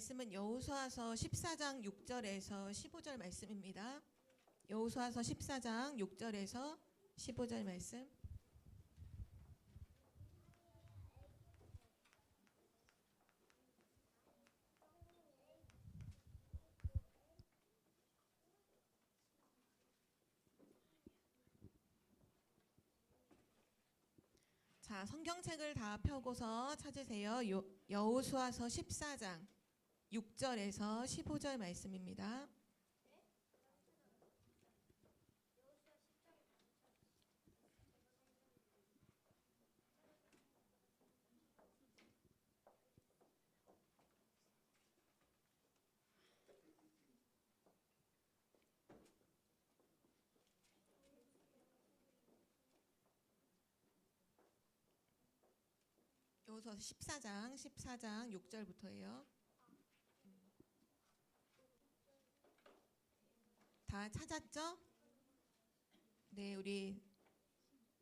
말씀은 여호수아서 14장 6절에서 15절 말씀입니다. 여호수아서 14장 6절에서 15절 말씀. 자, 성경책을 다 펴고서 찾으세요. 여호수아서 14장 6절에서 15절 말씀입니다. 여호수아서 14장 6절부터예요. 다 찾았죠? 네, 우리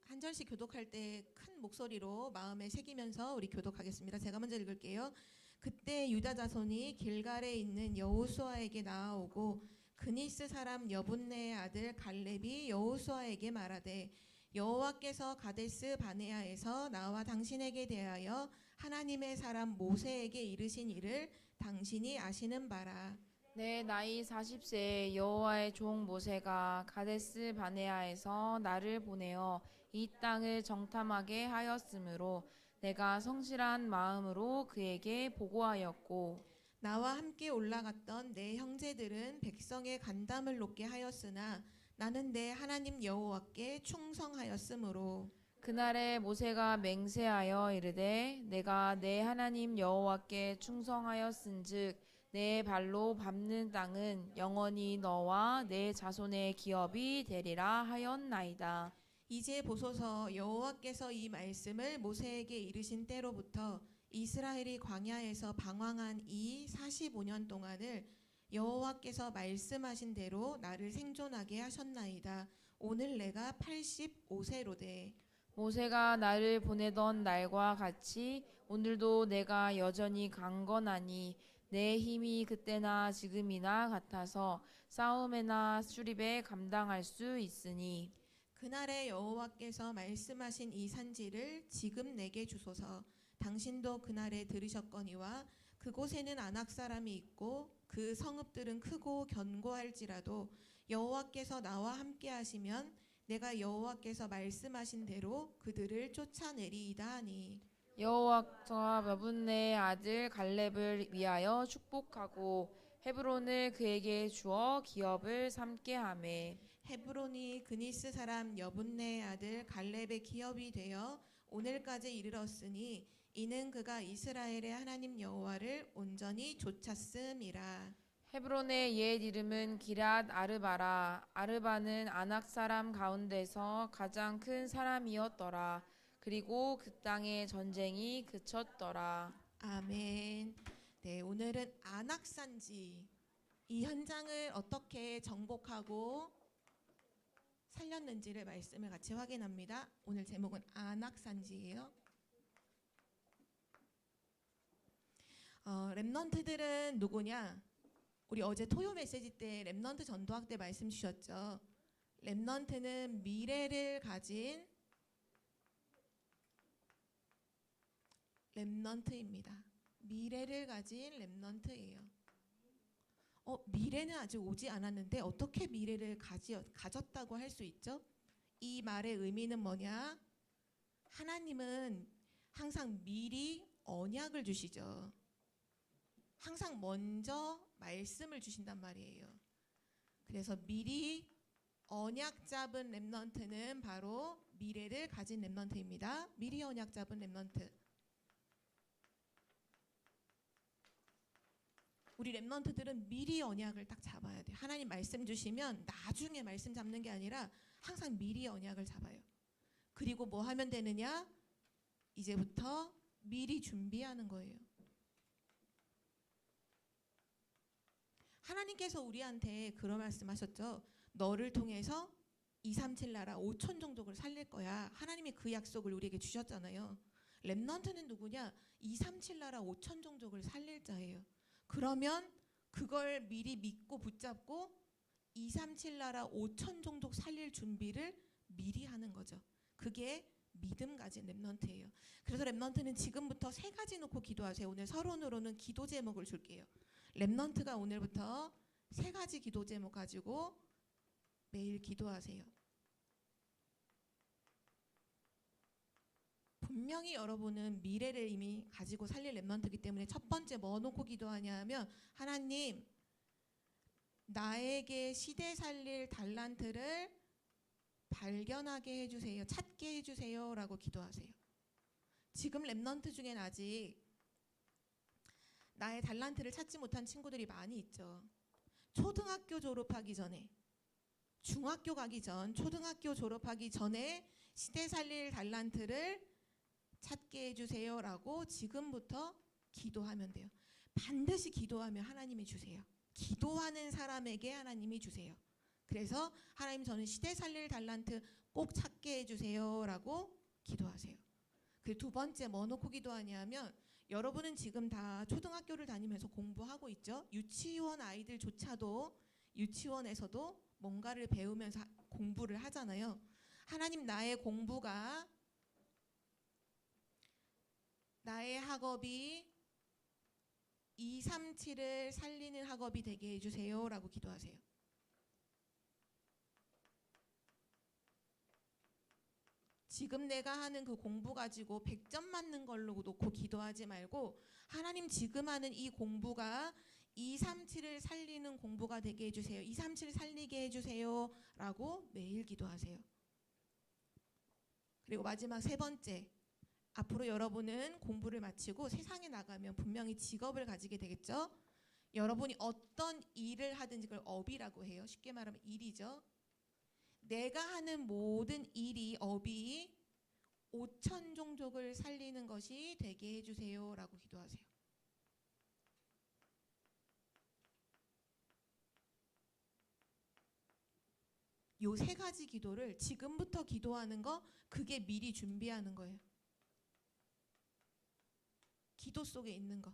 한 절씩 교독할 때 큰 목소리로 마음에 새기면서 우리 교독하겠습니다. 제가 먼저 읽을게요. 그때 유다 자손이 길갈에 있는 여호수아에게 나아오고 그니스 사람 여분네의 아들 갈렙이 여호수아에게 말하되 여호와께서 가데스 바네아에서 나와 당신에게 대하여 하나님의 사람 모세에게 이르신 일을 당신이 아시는 바라. 내 나이 40세에 여호와의 종 모세가 가데스 바네아에서 나를 보내어 이 땅을 정탐하게 하였으므로 내가 성실한 마음으로 그에게 보고하였고 나와 함께 올라갔던 내 형제들은 백성의 간담을 높게 하였으나 나는 내 하나님 여호와께 충성하였으므로 그날에 모세가 맹세하여 이르되 내가 내 하나님 여호와께 충성하였은즉 내 발로 밟는 땅은 영원히 너와 내 자손의 기업이 되리라 하였나이다. 이제 보소서 여호와께서 이 말씀을 모세에게 이르신 때로부터 이스라엘이 광야에서 방황한 이 45년 동안을 여호와께서 말씀하신 대로 나를 생존하게 하셨나이다. 오늘 내가 85세로되 모세가 나를 보내던 날과 같이 오늘도 내가 여전히 강건하니 내 힘이 그때나 지금이나 같아서 싸움에나 수립에 감당할 수 있으니 그날에 여호와께서 말씀하신 이 산지를 지금 내게 주소서. 당신도 그날에 들으셨거니와 그곳에는 아낙 사람이 있고 그 성읍들은 크고 견고할지라도 여호와께서 나와 함께 하시면 내가 여호와께서 말씀하신 대로 그들을 쫓아내리이다 하니 여호와가 여분네의 아들 갈렙을 위하여 축복하고 헤브론을 그에게 주어 기업을 삼게 하매 헤브론이 그니스 사람 여분네의 아들 갈렙의 기업이 되어 오늘까지 이르렀으니 이는 그가 이스라엘의 하나님 여호와를 온전히 좇았음이라. 헤브론의 옛 이름은 기럇 아르바라. 아르바는 아낙 사람 가운데서 가장 큰 사람이었더라. 그리고 그 땅의 전쟁이 그쳤더라. 아멘. 네, 오늘은 아낙산지 이 현장을 어떻게 정복하고 살렸는지를 말씀을 같이 확인합니다. 오늘 제목은 아낙산지예요. 렘넌트들은 누구냐? 우리 어제 토요 메시지 때 렘넌트 전도학 때 말씀 주셨죠. 렘넌트는 미래를 가진 렘넌트입니다. 미래를 가진 렘넌트예요. 미래는 아직 오지 않았는데 어떻게 미래를 가졌다고 할 수 있죠? 이 말의 의미는 뭐냐? 하나님은 항상 미리 언약을 주시죠. 항상 먼저 말씀을 주신단 말이에요. 그래서 미리 언약 잡은 렘넌트는 바로 미래를 가진 렘넌트입니다. 미리 언약 잡은 렘넌트. 우리 렘넌트들은 미리 언약을 딱 잡아야 돼요. 하나님 말씀 주시면 나중에 말씀 잡는 게 아니라 항상 미리 언약을 잡아요. 그리고 뭐 하면 되느냐? 이제부터 미리 준비하는 거예요. 하나님께서 우리한테 그런 말씀하셨죠. 너를 통해서 237 나라 5천 종족을 살릴 거야. 하나님이 그 약속을 우리에게 주셨잖아요. 렘넌트는 누구냐? 237 나라 5천 종족을 살릴 자예요. 그러면 그걸 미리 믿고 붙잡고 237 나라 5천 종족 살릴 준비를 미리 하는 거죠. 그게 믿음 가진 렘넌트예요. 그래서 렘넌트는 지금부터 세 가지 놓고 기도하세요. 오늘 서론으로는 기도 제목을 줄게요. 렘넌트가 오늘부터 세 가지 기도 제목 가지고 매일 기도하세요. 분명히 여러분은 미래를 이미 가지고 살릴 렘넌트이기 때문에 첫 번째 뭐 놓고 기도하냐 하면 하나님 나에게 시대 살릴 달란트를 발견하게 해주세요. 찾게 해주세요 라고 기도하세요. 지금 렘넌트 중엔 아직 나의 달란트를 찾지 못한 친구들이 많이 있죠. 초등학교 졸업하기 전에, 중학교 가기 전, 초등학교 졸업하기 전에 시대 살릴 달란트를 찾게 해주세요 라고 지금부터 기도하면 돼요. 반드시 기도하면 하나님이 주세요. 기도하는 사람에게 하나님이 주세요. 그래서 하나님 저는 시대 살릴 달란트 꼭 찾게 해주세요 라고 기도하세요. 그 두 번째 뭐 놓고 기도하냐면 여러분은 지금 다 초등학교를 다니면서 공부하고 있죠. 유치원 아이들조차도 유치원에서도 뭔가를 배우면서 공부를 하잖아요. 하나님 나의 공부가 나의 학업이 237을 살리는 학업이 되게 해주세요 라고 기도하세요. 지금 내가 하는 그 공부 가지고 100점 맞는 걸로 놓고 기도하지 말고 하나님 지금 하는 이 공부가 237을 살리는 공부가 되게 해주세요. 237을 살리게 해주세요 라고 매일 기도하세요. 그리고 마지막 세 번째, 앞으로 여러분은 공부를 마치고 세상에 나가면 분명히 직업을 가지게 되겠죠. 여러분이 어떤 일을 하든지 그걸 업이라고 해요. 쉽게 말하면 일이죠. 내가 하는 모든 일이 업이 5천 종족을 살리는 것이 되게 해주세요 라고 기도하세요. 요 세 가지 기도를 지금부터 기도하는 거, 그게 미리 준비하는 거예요. 기도 속에 있는 거.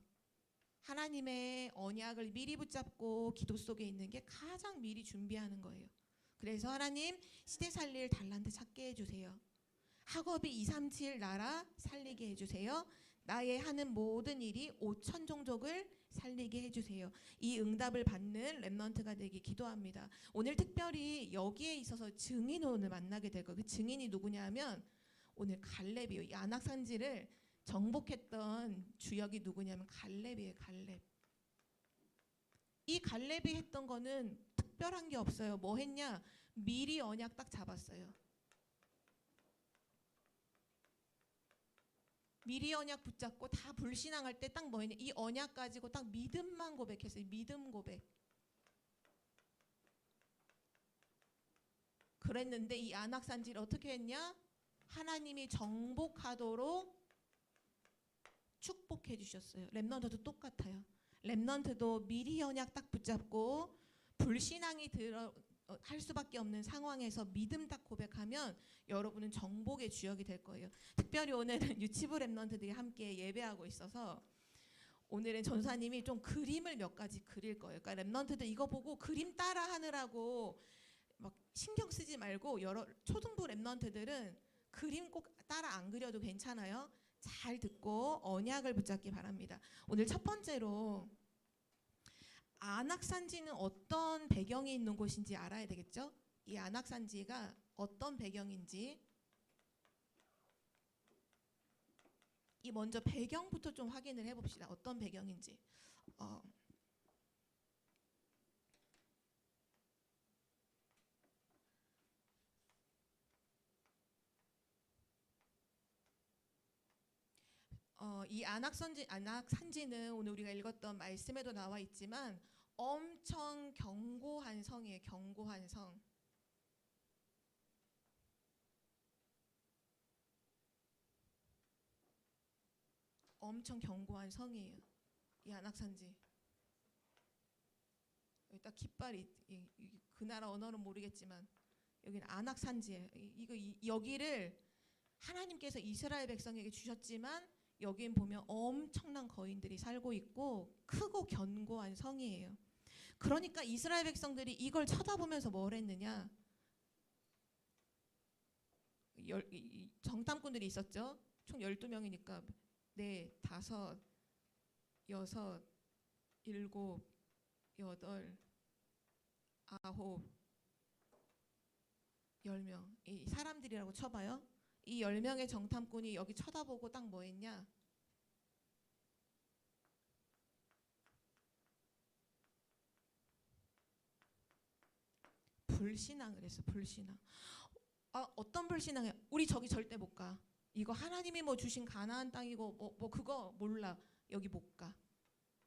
하나님의 언약을 미리 붙잡고 기도 속에 있는 게 가장 미리 준비하는 거예요. 그래서 하나님 시대 살릴 달란트 찾게 해주세요. 학업이 237 나라 살리게 해주세요. 나의 하는 모든 일이 5천 종족을 살리게 해주세요. 이 응답을 받는 렘넌트가 되기 기도합니다. 오늘 특별히 여기에 있어서 증인을 오늘 만나게 될 거예요. 그 증인이 누구냐 하면 오늘 갈렙이에요. 이 안악산지를 정복했던 주역이 누구냐면 갈렙이에요. 갈렙. 이 갈렙이 했던 거는 특별한 게 없어요. 뭐 했냐? 미리 언약 딱 잡았어요. 미리 언약 붙잡고 다 불신앙할 때 딱 뭐 했냐? 이 언약 가지고 딱 믿음만 고백했어요. 믿음 고백. 그랬는데 이 안악산지를 어떻게 했냐? 하나님이 정복하도록 축복해 주셨어요. 렘넌트도 똑같아요. 렘넌트도 미리 언약 딱 붙잡고 불신앙이 할 수밖에 없는 상황에서 믿음 딱 고백하면 여러분은 정복의 주역이 될 거예요. 특별히 오늘은 유치부 렘넌트들이 함께 예배하고 있어서 오늘은 전사님이 좀 그림을 몇 가지 그릴 거예요. 그러니까 렘넌트들 이거 보고 그림 따라 하느라고 막 신경 쓰지 말고 초등부 렘넌트들은 그림 꼭 따라 안 그려도 괜찮아요. 잘 듣고 언약을 붙잡기 바랍니다. 오늘 첫 번째로 안악산지는 어떤 배경이 있는 곳인지 알아야 되겠죠? 이 안악산지가 어떤 배경인지 이 먼저 배경부터 좀 확인을 해봅시다. 어떤 배경인지. 이 안악산지는 오늘 우리가 읽었던 말씀에도 나와 있지만 엄청 견고한 성이에요. 견고한 성. 엄청 견고한 성이에요. 이 안악산지. 여기 딱 깃발이 그 나라 언어는 모르겠지만 여기는 안악산지예요. 여기를 하나님께서 이스라엘 백성에게 주셨지만 여긴 보면 엄청난 거인들이 살고 있고 크고 견고한 성이에요. 그러니까 이스라엘 백성들이 이걸 쳐다보면서 뭘 했느냐? 정탐꾼들이 있었죠. 총 12명이니까 4, 5, 6, 7, 8, 9, 10명. 이 사람들이라고 쳐봐요. 이 10명의 정탐꾼이 여기 쳐다보고 딱 뭐 했냐? 불신앙을 했어. 불신앙. 어떤 불신앙이야? 우리 저기 절대 못 가. 이거 하나님이 뭐 주신 가나안 땅이고 뭐 그거 몰라. 여기 못 가.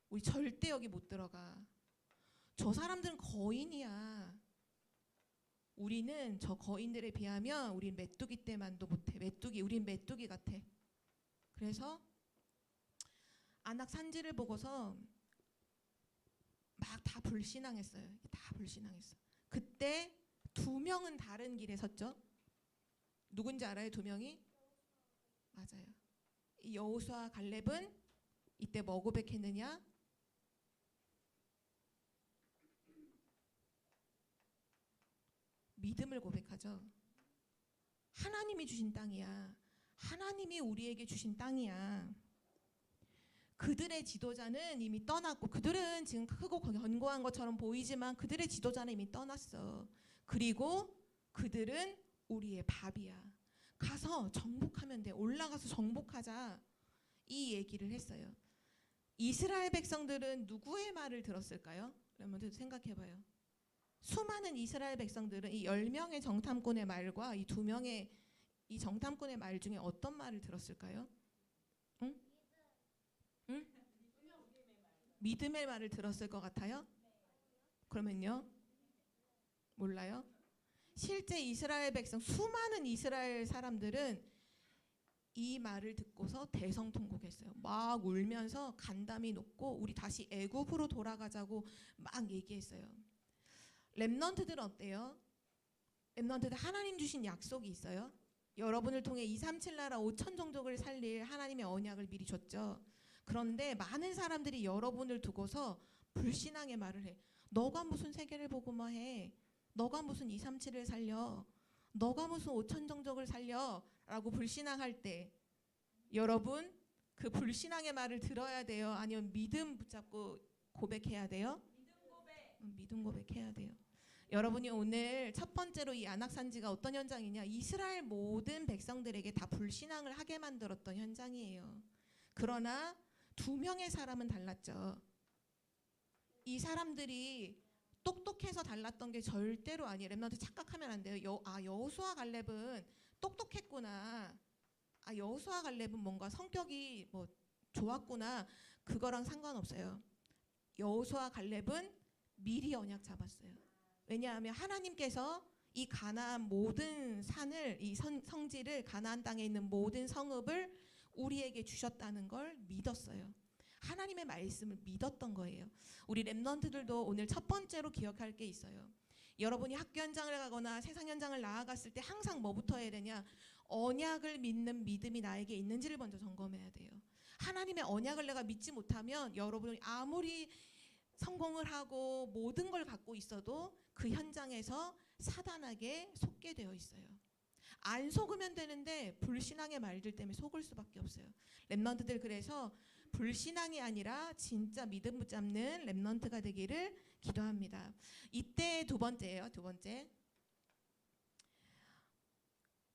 우리 절대 여기 못 들어가. 저 사람들은 거인이야. 우리는 저 거인들에 비하면 우린 메뚜기 떼만도 못해. 우린 메뚜기 같아. 그래서 아낙 산지를 보고서 막 다 불신앙했어요. 다 불신앙했어. 그때 2명은 다른 길에 섰죠. 누군지 알아요? 2명이? 맞아요. 이 여호수아 갈렙은 이때 뭐 고백했느냐? 믿음을 고백하죠. 하나님이 주신 땅이야. 하나님이 우리에게 주신 땅이야. 그들의 지도자는 이미 떠났고, 그들은 지금 크고 견고한 것처럼 보이지만 그들의 지도자는 이미 떠났어. 그리고 그들은 우리의 밥이야. 가서 정복하면 돼. 올라가서 정복하자. 이 얘기를 했어요. 이스라엘 백성들은 누구의 말을 들었을까요? 여러분 생각해봐요. 수많은 이스라엘 백성들은 이 10명의 정탐꾼의 말과 이 2명의 이 정탐꾼의 말 중에 어떤 말을 들었을까요? 응? 응? 믿음의 말을 들었을 것 같아요? 그러면요? 몰라요? 실제 이스라엘 백성, 수많은 이스라엘 사람들은 이 말을 듣고서 대성통곡했어요. 막 울면서 간담이 높고 우리 다시 애굽으로 돌아가자고 막 얘기했어요. 렘넌트들은 어때요? 렘넌트들 하나님 주신 약속이 있어요. 여러분을 통해 237 나라 5천 종족을 살릴 하나님의 언약을 미리 줬죠. 그런데 많은 사람들이 여러분을 두고서 불신앙의 말을 해. 너가 무슨 세계를 보고만 해. 너가 무슨 237을 살려. 너가 무슨 5천 종족을 살려. 라고 불신앙할 때 여러분 그 불신앙의 말을 들어야 돼요? 아니면 믿음 붙잡고 고백해야 돼요? 믿음 고백해야 돼요. 여러분이 오늘 첫 번째로 이 안악산지가 어떤 현장이냐? 이스라엘 모든 백성들에게 다 불신앙을 하게 만들었던 현장이에요. 그러나 2명의 사람은 달랐죠. 이 사람들이 똑똑해서 달랐던 게 절대로 아니에요. 렘넌트 착각하면 안 돼요. 여호수아 갈렙은 똑똑했구나. 여호수아 갈렙은 뭔가 성격이 뭐 좋았구나. 그거랑 상관없어요. 여호수아 갈렙은 미리 언약 잡았어요. 왜냐하면 하나님께서 이 가나안 모든 산을, 이 성지를, 가나안 땅에 있는 모든 성읍을 우리에게 주셨다는 걸 믿었어요. 하나님의 말씀을 믿었던 거예요. 우리 렘넌트들도 오늘 첫 번째로 기억할 게 있어요. 여러분이 학교 현장을 가거나 세상 현장을 나아갔을 때 항상 뭐부터 해야 되냐? 언약을 믿는 믿음이 나에게 있는지를 먼저 점검해야 돼요. 하나님의 언약을 내가 믿지 못하면 여러분이 아무리 성공을 하고 모든 걸 갖고 있어도 그 현장에서 사단에게 속게 되어 있어요. 안 속으면 되는데 불신앙의 말들 때문에 속을 수밖에 없어요. 렘넌트들 그래서 불신앙이 아니라 진짜 믿음 붙잡는 렘넌트가 되기를 기도합니다. 이때 두 번째예요. 두 번째.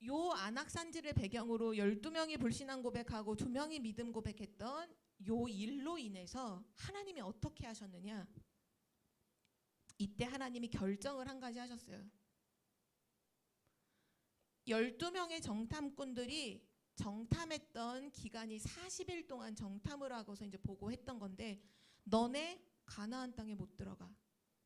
요 안악산지를 배경으로 12명이 불신앙 고백하고 2명이 믿음 고백했던 요 일로 인해서 하나님이 어떻게 하셨느냐? 이때 하나님이 결정을 한 가지 하셨어요. 12명의 정탐꾼들이 정탐했던 기간이 40일 동안 정탐을 하고서 이제 보고했던 건데, 너네 가나안 땅에 못 들어가.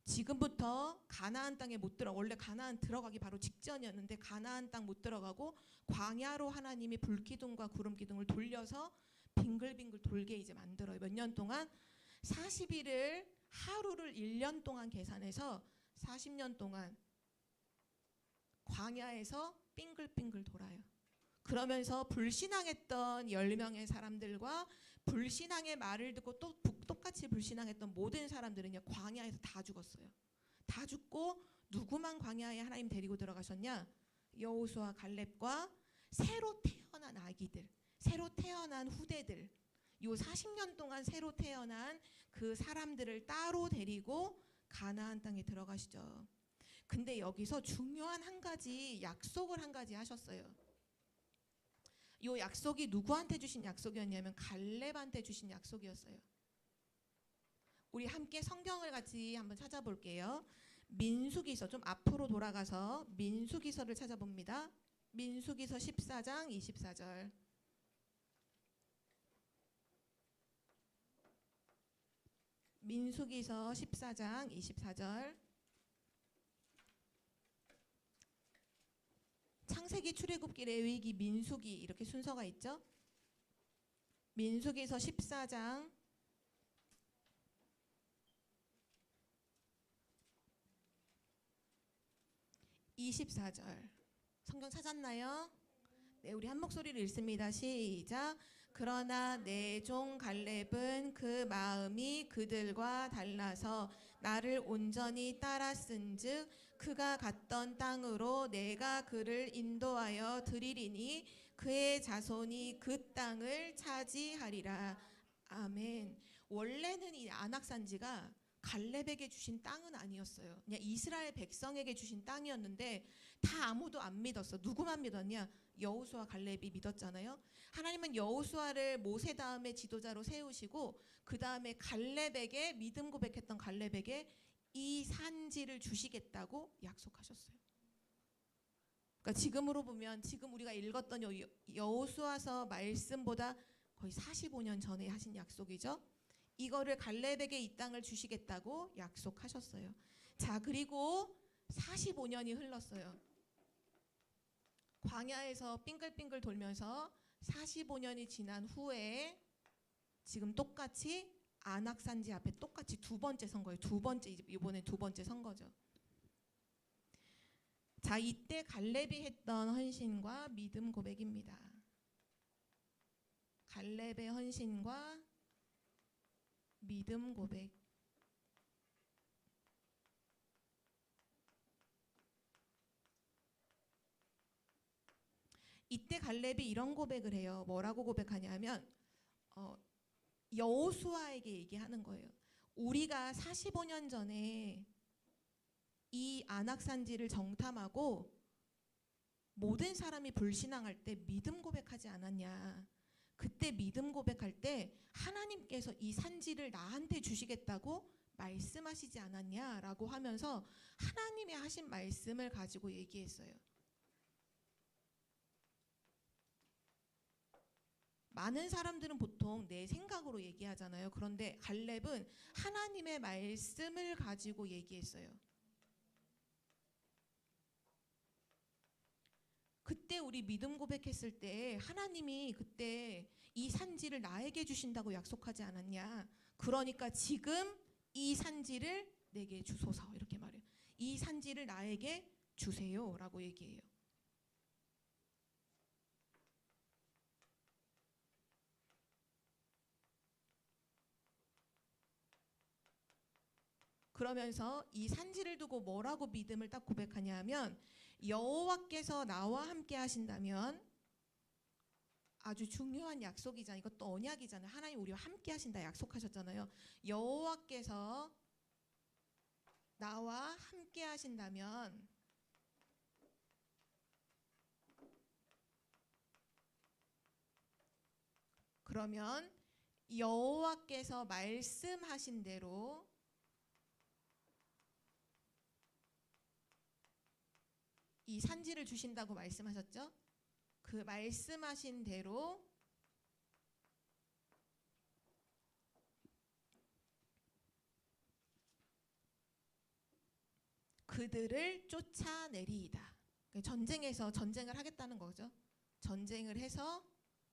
지금부터 가나안 땅에 못 들어가. 원래 가나안 들어가기 바로 직전이었는데 가나안 땅 못 들어가고 광야로 하나님이 불기둥과 구름기둥을 돌려서 빙글빙글 돌게 이제 만들어요. 몇 년 동안 40일을 하루를 1년 동안 계산해서 40년 동안 광야에서 빙글빙글 돌아요. 그러면서 불신앙했던 10명의 사람들과 불신앙의 말을 듣고 또 똑같이 불신앙했던 모든 사람들은요, 광야에서 다 죽었어요. 다 죽고 누구만 광야에 하나님 데리고 들어가셨냐? 여호수아 갈렙과 새로 태어난 아기들, 새로 태어난 후대들, 요 40년 동안 새로 태어난 그 사람들을 따로 데리고 가나안 땅에 들어가시죠. 근데 여기서 중요한 한 가지 약속을 한 가지 하셨어요. 요 약속이 누구한테 주신 약속이었냐면 갈렙한테 주신 약속이었어요. 우리 함께 성경을 같이 한번 찾아볼게요. 민수기서, 좀 앞으로 돌아가서 민수기서를 찾아봅니다. 민수기서 14장 24절. 민수기서 14장 24절. 창세기, 출애굽기, 레위기, 민수기 이렇게 순서가 있죠. 민수기서 14장 24절. 성경 찾았나요? 네, 우리 한 목소리로 읽습니다. 시작. 그러나 내 종 갈렙은 그 마음이 그들과 달라서 나를 온전히 따랐은즉 그가 갔던 땅으로 내가 그를 인도하여 드리리니 그의 자손이 그 땅을 차지하리라. 아멘. 원래는 이 안악산지가 갈렙에게 주신 땅은 아니었어요. 그냥 이스라엘 백성에게 주신 땅이었는데 다 아무도 안 믿었어. 누구만 믿었냐? 여호수아 갈렙이 믿었잖아요. 하나님은 여호수아를 모세 다음에 지도자로 세우시고 그 다음에 갈렙에게, 믿음 고백했던 갈렙에게 이 산지를 주시겠다고 약속하셨어요. 그러니까 지금으로 보면 지금 우리가 읽었던 여호수아서 말씀보다 거의 45년 전에 하신 약속이죠. 이거를 갈렙에게 이 땅을 주시겠다고 약속하셨어요. 자, 그리고 45년이 흘렀어요. 광야에서 빙글빙글 돌면서 45년이 지난 후에 지금 똑같이 안악산지 앞에 똑같이 두 번째 선거예요. 이번에 두 번째 선거죠. 자, 이때 갈렙이 했던 헌신과 믿음 고백입니다. 갈렙의 헌신과 믿음 고백. 이때 갈렙이 이런 고백을 해요. 뭐라고 고백하냐면 여호수아에게 얘기하는 거예요. 우리가 45년 전에 이 안악산지를 정탐하고 모든 사람이 불신앙할 때 믿음 고백하지 않았냐. 그때 믿음 고백할 때 하나님께서 이 산지를 나한테 주시겠다고 말씀하시지 않았냐라고 하면서 하나님의 하신 말씀을 가지고 얘기했어요. 많은 사람들은 보통 내 생각으로 얘기하잖아요. 그런데 갈렙은 하나님의 말씀을 가지고 얘기했어요. 그때 우리 믿음 고백했을 때 하나님이 그때 이 산지를 나에게 주신다고 약속하지 않았냐. 그러니까 지금 이 산지를 내게 주소서 이렇게 말해요. 이 산지를 나에게 주세요 라고 얘기해요. 그러면서 이 산지를 두고 뭐라고 믿음을 딱 고백하냐 하면 여호와께서 나와 함께 하신다면, 아주 중요한 약속이잖아요. 이것도 언약이잖아요. 하나님 우리와 함께 하신다 약속하셨잖아요. 여호와께서 나와 함께 하신다면 그러면 여호와께서 말씀하신 대로 이 산지를 주신다고 말씀하셨죠? 그 말씀하신 대로 그들을 쫓아내리이다. 전쟁에서 전쟁을 하겠다는 거죠. 전쟁을 해서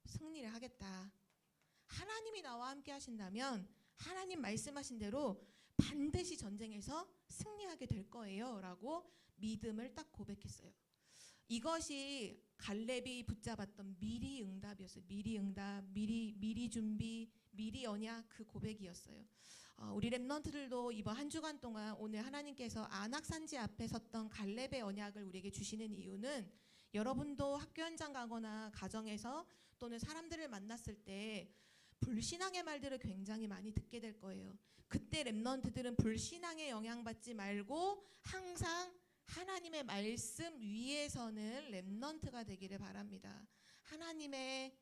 승리를 하겠다. 하나님이 나와 함께 하신다면 하나님 말씀하신 대로 반드시 전쟁에서 승리하게 될 거예요 라고 믿음을 딱 고백했어요. 이것이 갈렙이 붙잡았던 미리 응답이었어요. 미리 응답, 미리 준비, 미리 언약, 그 고백이었어요. 우리 렘넌트들도 이번 한 주간 동안 오늘 하나님께서 안악산지 앞에 섰던 갈렙의 언약을 우리에게 주시는 이유는, 여러분도 학교 현장 가거나 가정에서 또는 사람들을 만났을 때 불신앙의 말들을 굉장히 많이 듣게 될 거예요. 그때 렘넌트들은 불신앙에 영향받지 말고 항상 하나님의 말씀 위에서는 렘넌트가 되기를 바랍니다. 하나님의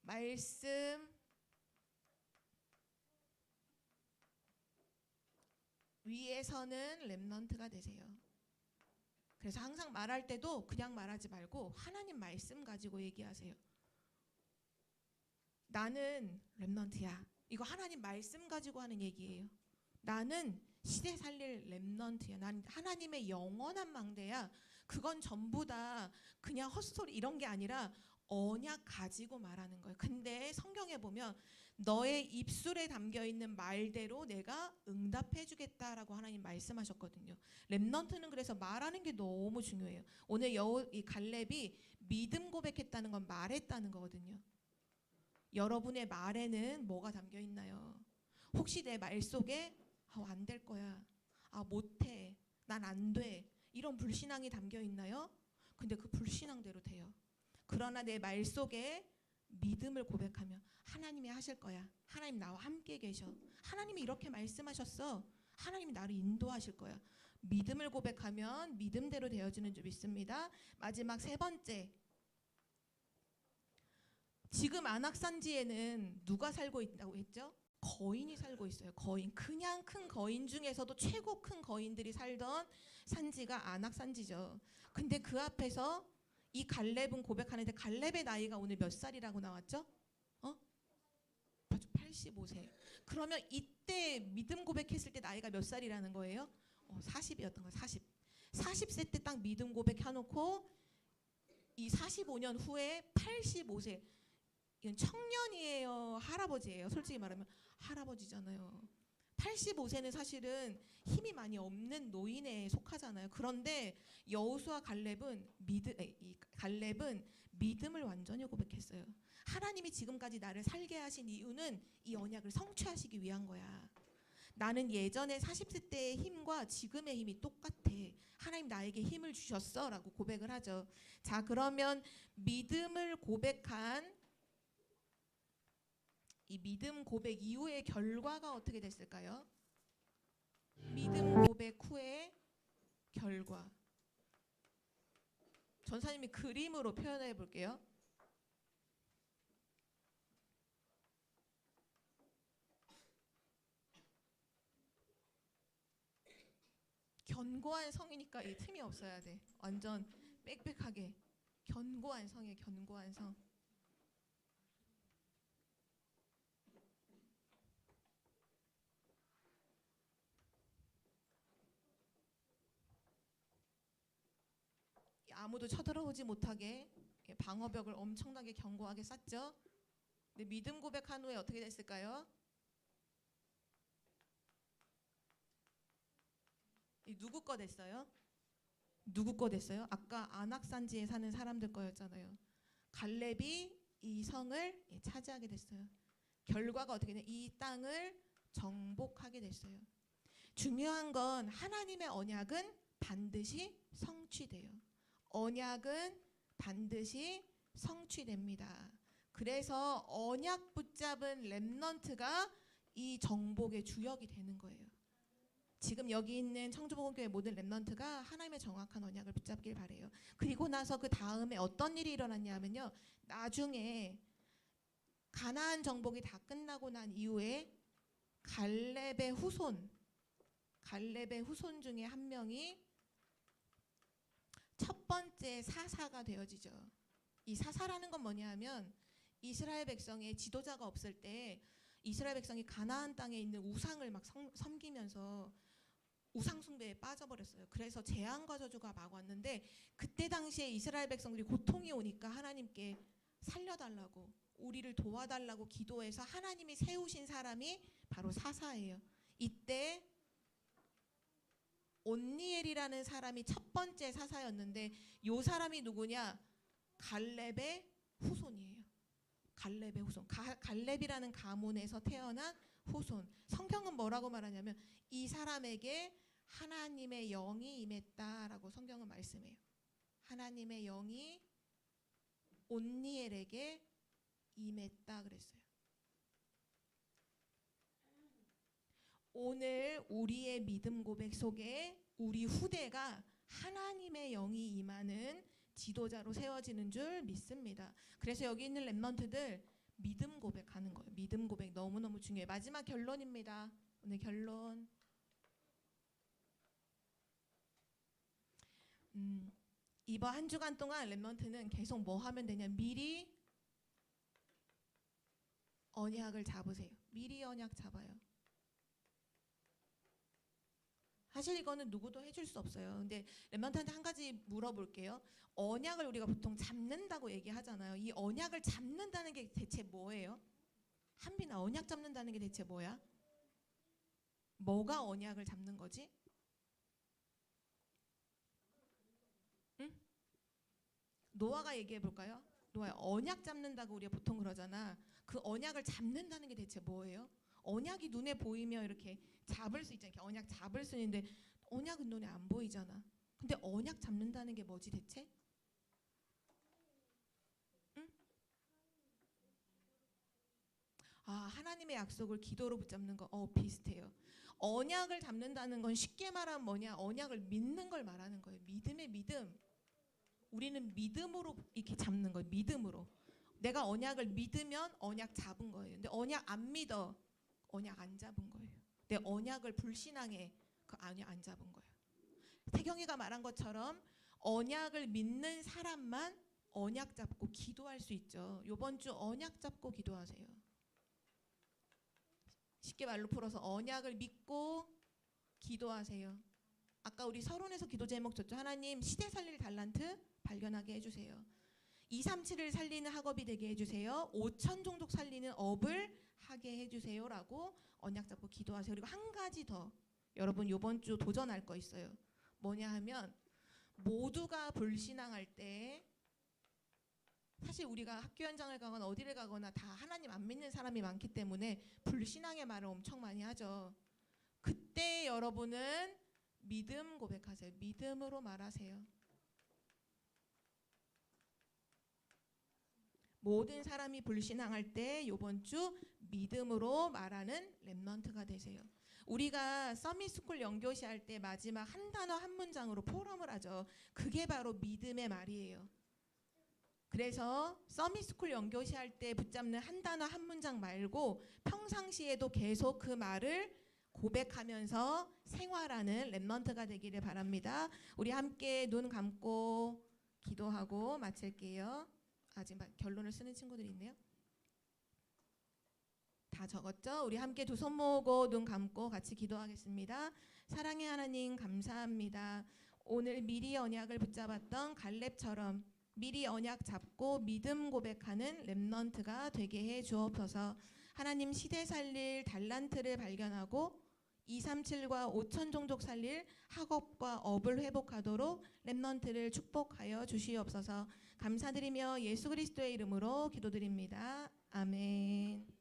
말씀 위에서는 렘넌트가 되세요. 그래서 항상 말할 때도 그냥 말하지 말고 하나님 말씀 가지고 얘기하세요. 나는 렘넌트야. 이거 하나님 말씀 가지고 하는 얘기예요. 나는 시대 살릴 렘넌트야. 난 하나님의 영원한 망대야. 그건 전부 다 그냥 헛소리 이런 게 아니라 언약 가지고 말하는 거예요. 근데 성경에 보면 너의 입술에 담겨있는 말대로 내가 응답해 주겠다라고 하나님 말씀하셨거든요. 렘넌트는 그래서 말하는 게 너무 중요해요. 오늘 이 갈렙이 믿음 고백했다는 건 말했다는 거거든요. 여러분의 말에는 뭐가 담겨 있나요? 혹시 내 말 속에 안 될 거야, 못해, 난 안 돼, 이런 불신앙이 담겨 있나요? 근데 그 불신앙대로 돼요. 그러나 내 말 속에 믿음을 고백하면 하나님이 하실 거야. 하나님 나와 함께 계셔. 하나님이 이렇게 말씀하셨어. 하나님이 나를 인도하실 거야. 믿음을 고백하면 믿음대로 되어지는 줄 믿습니다. 마지막 세 번째, 지금 안악산지에는 누가 살고 있다고 했죠? 거인이 살고 있어요. 거인. 그냥 큰 거인 중에서도 최고 큰 거인들이 살던 산지가 안악산지죠. 근데 그 앞에서 이 갈렙은 고백하는데, 갈렙의 나이가 오늘 몇 살이라고 나왔죠? 85세. 그러면 이때 믿음 고백했을 때 나이가 몇 살이라는 거예요? 40이었던 거예요. 40세 때 딱 믿음 고백해놓고 이 45년 후에 85세. 이건 청년이에요, 할아버지예요? 솔직히 말하면 할아버지잖아요. 85세는 사실은 힘이 많이 없는 노인에 속하잖아요. 그런데 여호수아 갈렙은 믿음을 완전히 고백했어요. 하나님이 지금까지 나를 살게 하신 이유는 이 언약을 성취하시기 위한 거야. 나는 예전에 40세 때의 힘과 지금의 힘이 똑같아. 하나님 나에게 힘을 주셨어 라고 고백을 하죠. 자, 그러면 믿음을 고백한 이 믿음 고백 이후의 결과가 어떻게 됐을까요? 믿음 고백 후의 결과. 전사님이 그림으로 표현해 볼게요. 견고한 성이니까 이 틈이 없어야 돼. 완전 빽빽하게. 견고한 성이에요. 견고한 성. 아무도 쳐들어오지 못하게 방어벽을 엄청나게 견고하게 쌓죠. 근데 믿음 고백한 후에 어떻게 됐을까요? 누구 거 됐어요? 누구 거 됐어요? 아까 안악산지에 사는 사람들 거였잖아요. 갈렙이 이 성을 차지하게 됐어요. 결과가 어떻게 되냐? 이 땅을 정복하게 됐어요. 중요한 건 하나님의 언약은 반드시 성취돼요. 언약은 반드시 성취됩니다. 그래서 언약 붙잡은 렘넌트가 이 정복의 주역이 되는 거예요. 지금 여기 있는 청주복음교회 모든 렘넌트가 하나님의 정확한 언약을 붙잡길 바래요. 그리고 나서 그 다음에 어떤 일이 일어났냐면요, 나중에 가나안 정복이 다 끝나고 난 이후에 갈렙의 후손 중에 한 명이 첫 번째 사사가 되어지죠. 이 사사라는 건 뭐냐면, 이스라엘 백성의 지도자가 없을 때 이스라엘 백성이 가나안 땅에 있는 우상을 막 섬기면서 우상 숭배에 빠져버렸어요. 그래서 재앙과 저주가 막 왔는데, 그때 당시에 이스라엘 백성들이 고통이 오니까 하나님께 살려달라고, 우리를 도와달라고 기도해서 하나님이 세우신 사람이 바로 사사예요. 이때 온니엘이라는 사람이 첫 번째 사사였는데 요 사람이 누구냐? 갈렙의 후손이에요. 갈렙의 후손. 갈렙이라는 가문에서 태어난 후손. 성경은 뭐라고 말하냐면 이 사람에게 하나님의 영이 임했다라고 성경은 말씀해요. 하나님의 영이 온니엘에게 임했다 그랬어요. 오늘 우리의 믿음 고백 속에 우리 후대가 하나님의 영이 임하는 지도자로 세워지는 줄 믿습니다. 그래서 여기 있는 렘넌트들 믿음 고백하는 거예요. 믿음 고백 너무너무 중요해요. 마지막 결론입니다. 오늘 결론. 이번 한 주간 동안 렘넌트는 계속 뭐 하면 되냐? 미리 언약을 잡으세요. 미리 언약 잡아요. 사실 이거는 누구도 해줄 수 없어요. 근데 렘넌트한테 한 가지 물어볼게요. 언약을 우리가 보통 잡는다고 얘기하잖아요. 이 언약을 잡는다는 게 대체 뭐예요? 한빈아, 언약 잡는다는 게 대체 뭐야? 뭐가 언약을 잡는 거지? 응? 노아가 얘기해 볼까요? 노아, 언약 잡는다고 우리가 보통 그러잖아. 그 언약을 잡는다는 게 대체 뭐예요? 언약이 눈에 보이면 이렇게 잡을 수 있잖아요. 언약 잡을 수 있는데 언약은 눈에 안 보이잖아. 근데 언약 잡는다는 게 뭐지 대체? 응? 아, 하나님의 약속을 기도로 붙잡는 거. 비슷해요. 언약을 잡는다는 건 쉽게 말하면 뭐냐? 언약을 믿는 걸 말하는 거예요. 믿음의 믿음. 우리는 믿음으로 이렇게 잡는 거예요. 믿음으로. 내가 언약을 믿으면 언약 잡은 거예요. 근데 언약 안 믿어. 언약 안 잡은 거예요. 내 언약을 불신앙해. 그 언약 안 잡은 거예요. 태경이가 말한 것처럼 언약을 믿는 사람만 언약 잡고 기도할 수 있죠. 이번 주 언약 잡고 기도하세요. 쉽게 말로 풀어서 언약을 믿고 기도하세요. 아까 우리 서론에서 기도 제목 줬죠. 하나님 시대 살릴 달란트 발견하게 해주세요. 237을 살리는 학업이 되게 해주세요. 5천 종족 살리는 업을 하게 해주세요라고 언약 잡고 기도하세요. 그리고 한 가지 더 여러분 이번 주 도전할 거 있어요. 뭐냐 하면 모두가 불신앙할 때 사실 우리가 학교 현장을 가거나 어디를 가거나 다 하나님 안 믿는 사람이 많기 때문에 불신앙의 말을 엄청 많이 하죠. 그때 여러분은 믿음 고백하세요. 믿음으로 말하세요. 모든 사람이 불신앙할 때 이번 주 믿음으로 말하는 렘넌트가 되세요. 우리가 서밋스쿨 영교시 할 때 마지막 한 단어 한 문장으로 포럼을 하죠. 그게 바로 믿음의 말이에요. 그래서 서밋스쿨 영교시 할 때 붙잡는 한 단어 한 문장 말고 평상시에도 계속 그 말을 고백하면서 생활하는 렘넌트가 되기를 바랍니다. 우리 함께 눈 감고 기도하고 마칠게요. 지금 결론을 쓰는 친구들이 있네요. 다 적었죠? 우리 함께 두 손 모으고 눈 감고 같이 기도하겠습니다. 사랑의 하나님 감사합니다. 오늘 미리 언약을 붙잡았던 갈렙처럼 미리 언약 잡고 믿음 고백하는 렘넌트가 되게 해 주옵소서. 하나님 시대 살릴 달란트를 발견하고 237과 5천 종족 살릴 학업과 업을 회복하도록 렘넌트를 축복하여 주시옵소서. 감사드리며 예수 그리스도의 이름으로 기도드립니다. 아멘.